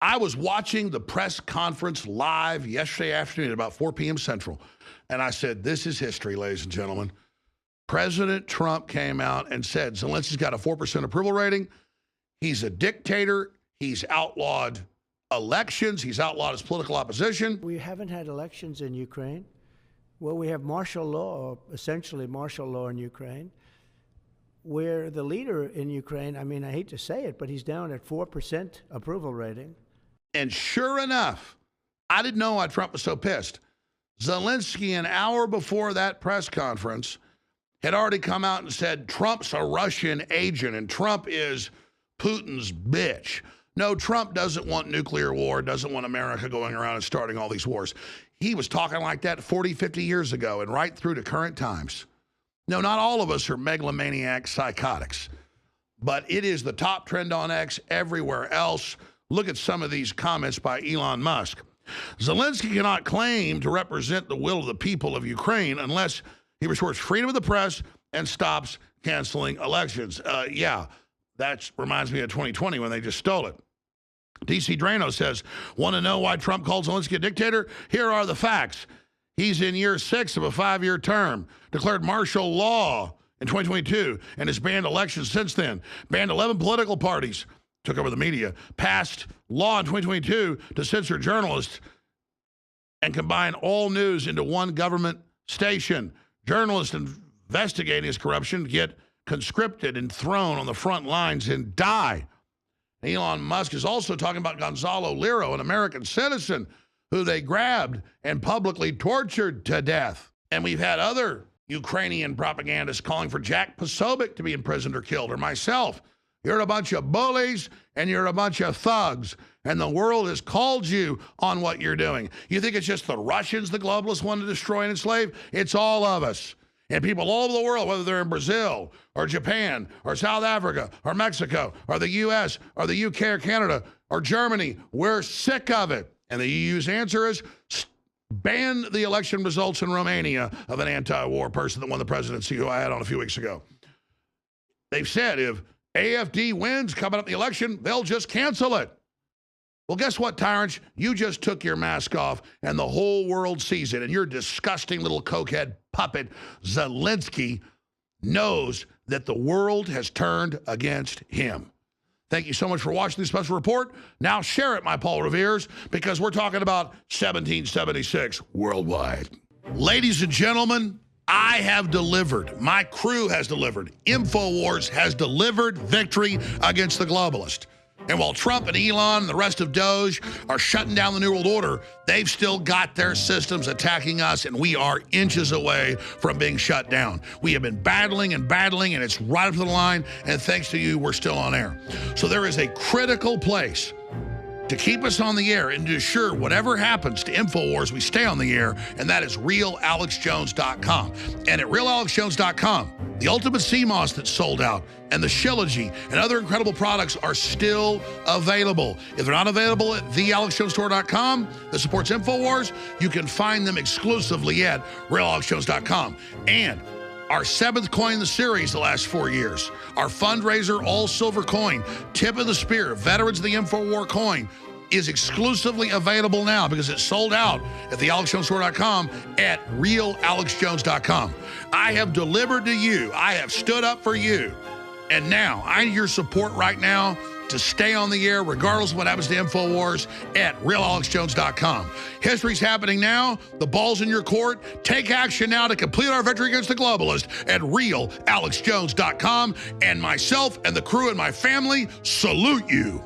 I was watching the press conference live yesterday afternoon at about 4 p.m. Central, and I said, this is history, ladies and gentlemen. President Trump came out and said Zelensky's got a 4% approval rating. He's a dictator. He's outlawed elections. He's outlawed his political opposition. We haven't had elections in Ukraine. Well, we have martial law, or essentially martial law in Ukraine, where the leader in Ukraine, I mean, I hate to say it, but he's down at 4% approval rating. And sure enough, I didn't know why Trump was so pissed. Zelensky, an hour before that press conference, had already come out and said Trump's a Russian agent and Trump is Putin's bitch. No, Trump doesn't want nuclear war, doesn't want America going around and starting all these wars. He was talking like that 40, 50 years ago and right through to current times. No, not all of us are megalomaniac psychotics, but it is the top trend on X everywhere else. Look at some of these comments by Elon Musk. Zelensky cannot claim to represent the will of the people of Ukraine unless he restores freedom of the press and stops canceling elections. Yeah, that reminds me of 2020 when they just stole it. DC Drano says, want to know why Trump called Zelensky a dictator? Here are the facts. He's in year 6 of a 5-year term, declared martial law in 2022, and has banned elections since then. Banned 11 political parties, took over the media, passed law in 2022 to censor journalists and combine all news into one government station. Journalists investigating his corruption get conscripted and thrown on the front lines and die. Elon Musk is also talking about Gonzalo Liro, an American citizen who they grabbed and publicly tortured to death. And we've had other Ukrainian propagandists calling for Jack Posobiec to be imprisoned or killed, or myself. You're a bunch of bullies and you're a bunch of thugs, and the world has called you on what you're doing. You think it's just the Russians the globalists want to destroy and enslave? It's all of us. And people all over the world, whether they're in Brazil or Japan or South Africa or Mexico or the US or the UK or Canada or Germany, we're sick of it. And the EU's answer is ban the election results in Romania of an anti-war person that won the presidency who I had on a few weeks ago. They've said if AFD wins coming up in the election, they'll just cancel it. Well, guess what, tyrants? You just took your mask off and the whole world sees it. And your disgusting little cokehead puppet, Zelensky, knows that the world has turned against him. Thank you so much for watching this special report. Now share it, my Paul Reveres, because we're talking about 1776 worldwide. Ladies and gentlemen, I have delivered. My crew has delivered. InfoWars has delivered victory against the globalist. And while Trump and Elon and the rest of Doge are shutting down the New World Order, they've still got their systems attacking us, and we are inches away from being shut down. We have been battling, and it's right up to the line, and thanks to you, we're still on air. So there is a critical place to keep us on the air and to assure whatever happens to InfoWars, we stay on the air, and that is realalexjones.com. And at realalexjones.com, the ultimate CMOS that's sold out and the Shillogy and other incredible products are still available. If they're not available at thealexjonestore.com that supports InfoWars, you can find them exclusively at realalexjones.com. And our 7th coin in the series the last 4 years, our fundraiser all-silver coin, Tip of the Spear, Veterans of the InfoWar coin, is exclusively available now because it's sold out at thealexjonestore.com at realalexjones.com. I have delivered to you. I have stood up for you. And now I need your support right now to stay on the air regardless of what happens to InfoWars at realalexjones.com. History's happening now. The ball's in your court. Take action now to complete our victory against the globalist at realalexjones.com. And myself and the crew and my family salute you.